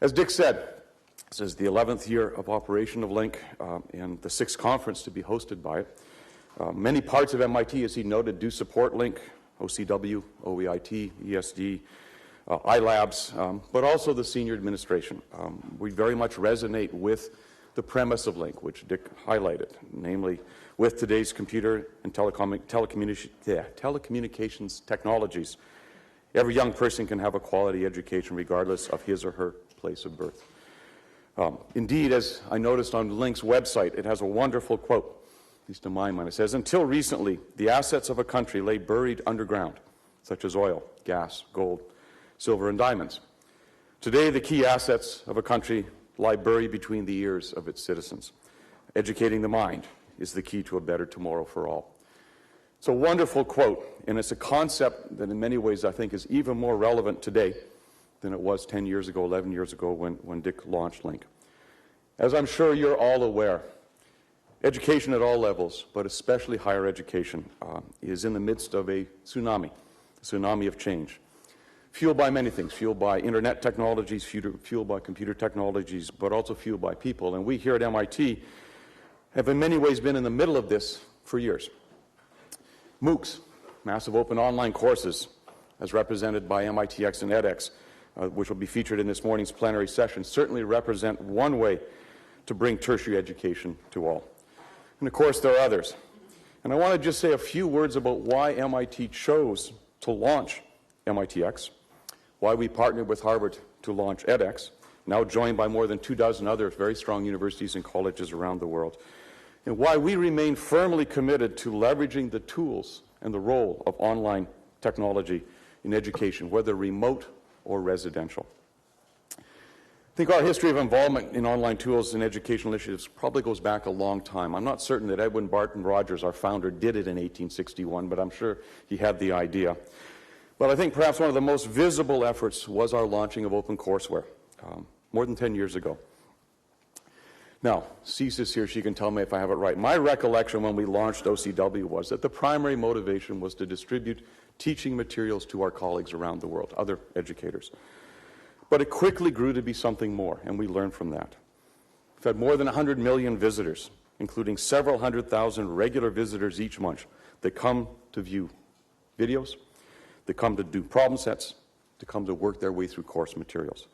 As Dick said, this is the 11th year of operation of LINC and the 6th conference to be hosted by it. Many parts of MIT, as he noted, do support LINC, OCW, OEIT, ESD, iLabs, but also the senior administration. We very much resonate with the premise of LINC, which Dick highlighted, namely with today's computer and telecommunications technologies, every young person can have a quality education regardless of his or her place of birth. Indeed, as I noticed on LINC's website, it has a wonderful quote, at least in my mind. It says, "Until recently, the assets of a country lay buried underground, such as oil, gas, gold, silver, and diamonds. Today, the key assets of a country lie buried between the ears of its citizens. Educating the mind is the key to a better tomorrow for all." It's a wonderful quote, and it's a concept that in many ways I think is even more relevant today than it was 10 years ago, 11 years ago when Dick launched LINC. As I'm sure you're all aware, education at all levels, but especially higher education, is in the midst of a tsunami of change. Fueled by many things, fueled by internet technologies, fueled by computer technologies, but also fueled by people. And we here at MIT have in many ways been in the middle of this for years. MOOCs, massive open online courses, as represented by MITx and edX, which will be featured in this morning's plenary session, certainly represent one way to bring tertiary education to all. And of course, there are others. And I want to just say a few words about why MIT chose to launch MITx, why we partnered with Harvard to launch edX, now joined by more than 24 other very strong universities and colleges around the world, and why we remain firmly committed to leveraging the tools and the role of online technology in education, whether remote or residential. I think our history of involvement in online tools and educational initiatives probably goes back a long time. I'm not certain that Edwin Barton Rogers, our founder, did it in 1861, but I'm sure he had the idea. But I think perhaps one of the most visible efforts was our launching of Opencourseware more than 10 years ago. Now, Cece is here. She can tell me if I have it right. My recollection when we launched OCW was that the primary motivation was to distribute teaching materials to our colleagues around the world, other educators. But it quickly grew to be something more, and we learned from that. We've had more than 100 million visitors, including several 100,000 regular visitors each month that come to view videos, that come to do problem sets, to come to work their way through course materials.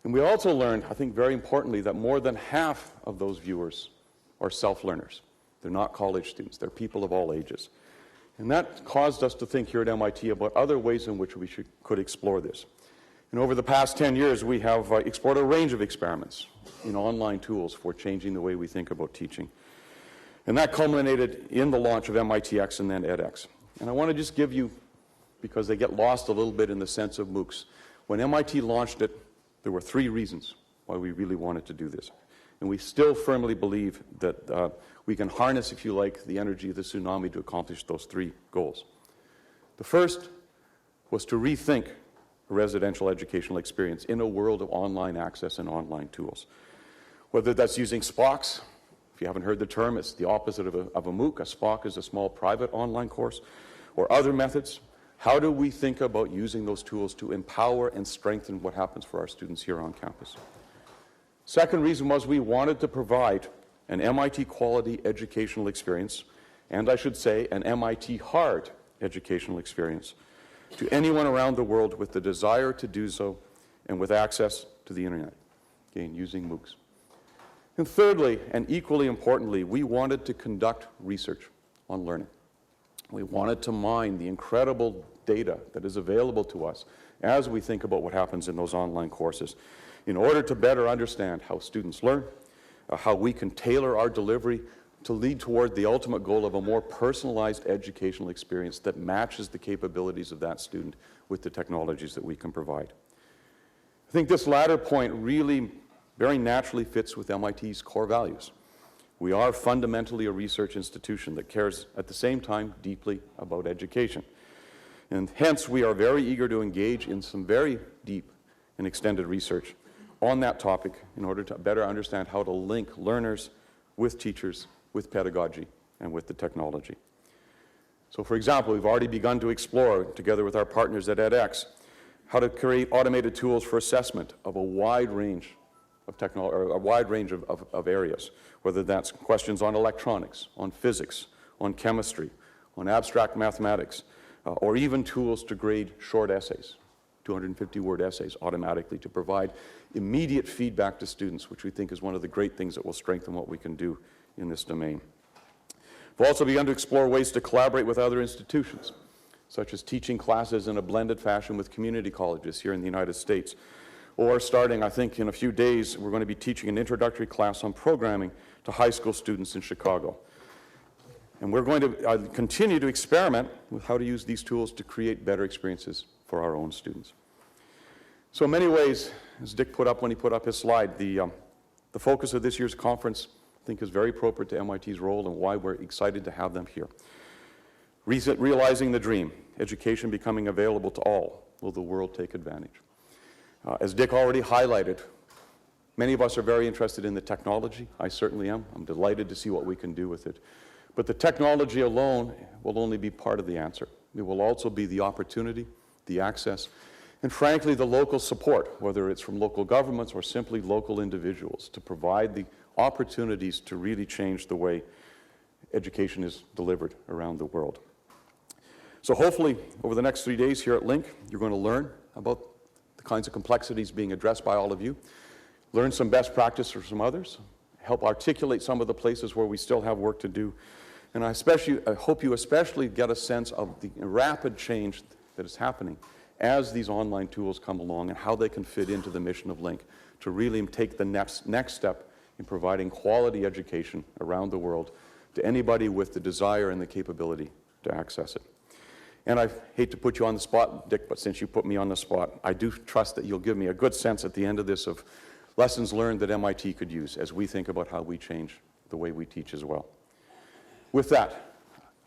And we also learned, I think very importantly, that more than half of those viewers are self-learners. They're not college students. They're people of all ages. And that caused us to think here at MIT about other ways in which we could explore this. And over the past 10 years, we have explored a range of experiments in online tools for changing the way we think about teaching. And that culminated in the launch of MITx and then edX. And I want to just give you, because they get lost a little bit in the sense of MOOCs. When MIT launched it, there were 3 reasons why we really wanted to do this. And we still firmly believe that we can harness, if you like, the energy of the tsunami to accomplish those 3 goals. The first was to rethink a residential educational experience in a world of online access and online tools. Whether that's using SPOCs, if you haven't heard the term, it's the opposite of a MOOC. A SPOC is a small private online course, or other methods. How do we think about using those tools to empower and strengthen what happens for our students here on campus? Second reason was we wanted to provide an MIT quality educational experience, and I should say an MIT hard educational experience, to anyone around the world with the desire to do so and with access to the internet, again, using MOOCs. And thirdly, and equally importantly, we wanted to conduct research on learning. We wanted to mine the incredible data that is available to us as we think about what happens in those online courses in order to better understand how students learn, how we can tailor our delivery to lead toward the ultimate goal of a more personalized educational experience that matches the capabilities of that student with the technologies that we can provide. I think this latter point really very naturally fits with MIT's core values. We are fundamentally a research institution that cares at the same time deeply about education. And hence, we are very eager to engage in some very deep and extended research on that topic in order to better understand how to link learners with teachers, with pedagogy, and with the technology. So, for example, we've already begun to explore, together with our partners at edX, how to create automated tools for assessment of a wide range of technology, or a wide range of areas, whether that's questions on electronics, on physics, on chemistry, on abstract mathematics, or even tools to grade short essays, 250-word essays automatically, to provide immediate feedback to students, which we think is one of the great things that will strengthen what we can do in this domain. We've also begun to explore ways to collaborate with other institutions, such as teaching classes in a blended fashion with community colleges here in the United States. Or starting, I think, in a few days, we're going to be teaching an introductory class on programming to high school students in Chicago. And we're going to continue to experiment with how to use these tools to create better experiences for our own students. So in many ways, as Dick put up when he put up his slide, the focus of this year's conference, I think, is very appropriate to MIT's role and why we're excited to have them here. Realizing the dream, education becoming available to all, will the world take advantage? As Dick already highlighted, many of us are very interested in the technology. I certainly am. I'm delighted to see what we can do with it. But the technology alone will only be part of the answer. It will also be the opportunity, the access, and frankly, the local support, whether it's from local governments or simply local individuals, to provide the opportunities to really change the way education is delivered around the world. So hopefully, over the next 3 days here at LINC, you're going to learn about the kinds of complexities being addressed by all of you, learn some best practice from some others, help articulate some of the places where we still have work to do, and I hope you especially get a sense of the rapid change that is happening as these online tools come along and how they can fit into the mission of LINC to really take the next step in providing quality education around the world to anybody with the desire and the capability to access it. And I hate to put you on the spot, Dick, but since you put me on the spot, I do trust that you'll give me a good sense at the end of this of lessons learned that MIT could use as we think about how we change the way we teach as well. With that,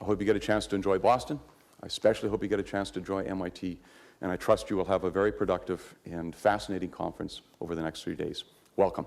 I hope you get a chance to enjoy Boston. I especially hope you get a chance to enjoy MIT, and I trust you will have a very productive and fascinating conference over the next 3 days. Welcome.